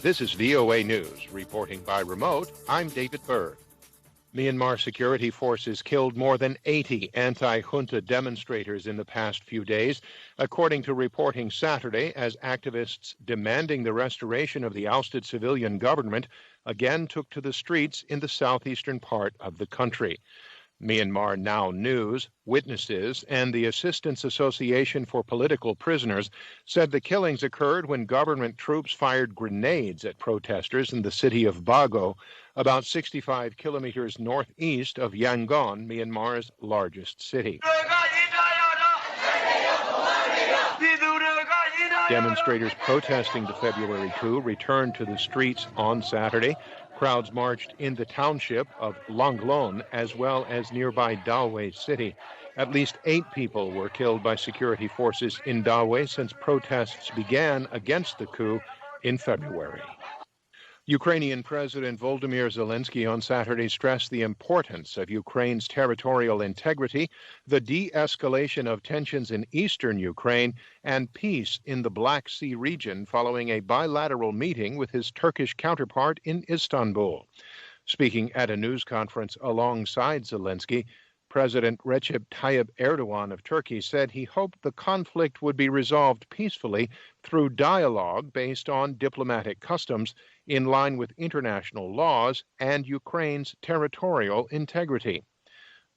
This is VOA News. Reporting by remote, I'm David Byrd. Myanmar security forces killed more than 80 anti-junta demonstrators in the past few days, according to reporting Saturday, as activists demanding the restoration of the ousted civilian government again took to the streets in the southeastern part of the country. Myanmar Now News, witnesses, and the Assistance Association for Political Prisoners said the killings occurred when government troops fired grenades at protesters in the city of Bago, about 65 kilometers northeast of Yangon, Myanmar's largest city. Demonstrators protesting the February coup returned to the streets on Saturday. Crowds marched in the township of Launglone as well as nearby Dawei city. At least 8 people were killed by security forces in Dawei since protests began against the coup in February. Ukrainian President Volodymyr Zelensky on Saturday stressed the importance of Ukraine's territorial integrity, the de-escalation of tensions in eastern Ukraine, and peace in the Black Sea region following a bilateral meeting with his Turkish counterpart in Istanbul. Speaking at a news conference alongside Zelensky, President Recep Tayyip Erdogan of Turkey said he hoped the conflict would be resolved peacefully through dialogue based on diplomatic customs in line with international laws and Ukraine's territorial integrity.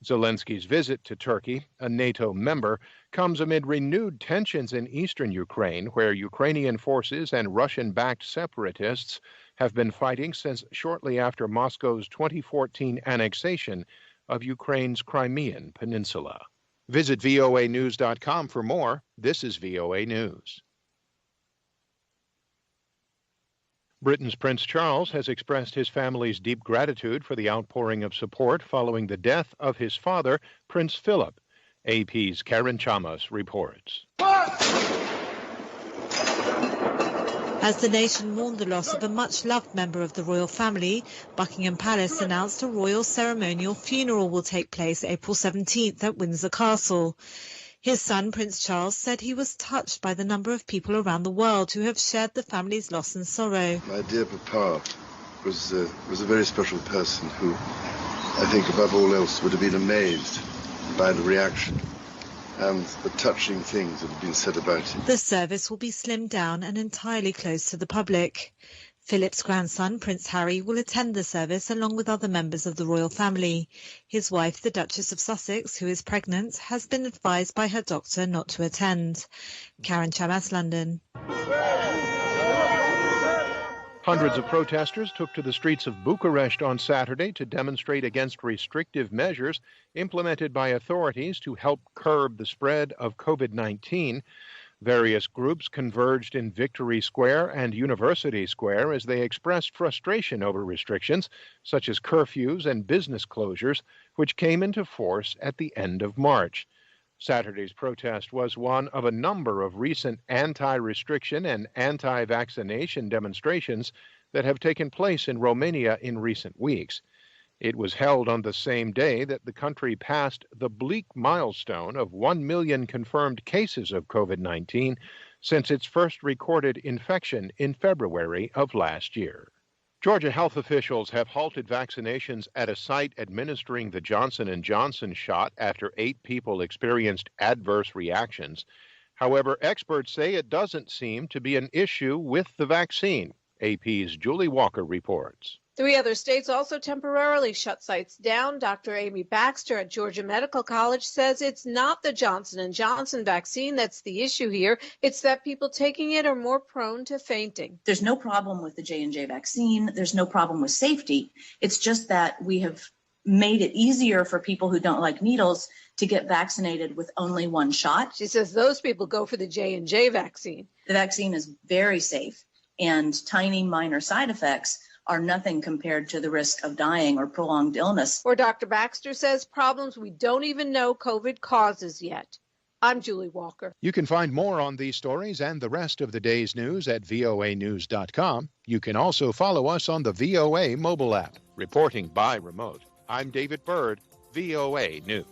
Zelensky's visit to Turkey, a NATO member, comes amid renewed tensions in eastern Ukraine, where Ukrainian forces and Russian-backed separatists have been fighting since shortly after Moscow's 2014 annexation of Ukraine's Crimean Peninsula. Visit voanews.com for more. This is VOA News. Britain's Prince Charles has expressed his family's deep gratitude for the outpouring of support following the death of his father, Prince Philip. AP's Karen Chamas reports. As the nation mourned the loss of a much-loved member of the royal family, Buckingham Palace announced a royal ceremonial funeral will take place April 17th at Windsor Castle. His son, Prince Charles, said he was touched by the number of people around the world who have shared the family's loss and sorrow. My dear Papa was a very special person who, I think above all else, would have been amazed by the reaction and the touching things that have been said about him. The service will be slimmed down and entirely closed to the public. Philip's grandson, Prince Harry, will attend the service along with other members of the royal family. His wife, the Duchess of Sussex, who is pregnant, has been advised by her doctor not to attend. Karen Chamas, London. Hundreds of protesters took to the streets of Bucharest on Saturday to demonstrate against restrictive measures implemented by authorities to help curb the spread of COVID-19. Various groups converged in Victory Square and University Square as they expressed frustration over restrictions, such as curfews and business closures, which came into force at the end of March. Saturday's protest was one of a number of recent anti-restriction and anti-vaccination demonstrations that have taken place in Romania in recent weeks. It was held on the same day that the country passed the bleak milestone of 1 million confirmed cases of COVID-19 since its first recorded infection in February of last year. Georgia health officials have halted vaccinations at a site administering the Johnson&Johnson shot after 8 people experienced adverse reactions. However, experts say it doesn't seem to be an issue with the vaccine. AP's Julie Walker reports. 3 other states also temporarily shut sites down. Dr. Amy Baxter at Georgia Medical College says it's not the Johnson&Johnson vaccine that's the issue here. It's that people taking it are more prone to fainting. There's no problem with the J&J vaccine. There's no problem with safety. It's just that we have made it easier for people who don't like needles to get vaccinated with only 1 shot. She says those people go for the J&J vaccine. The vaccine is very safe, and tiny minor side effects are nothing compared to the risk of dying or prolonged illness. Or Dr. Baxter says problems we don't even know COVID causes yet. I'm Julie Walker. You can find more on these stories and the rest of the day's news at voanews.com. You can also follow us on the VOA mobile app. Reporting by remote, I'm David Byrd, VOA News.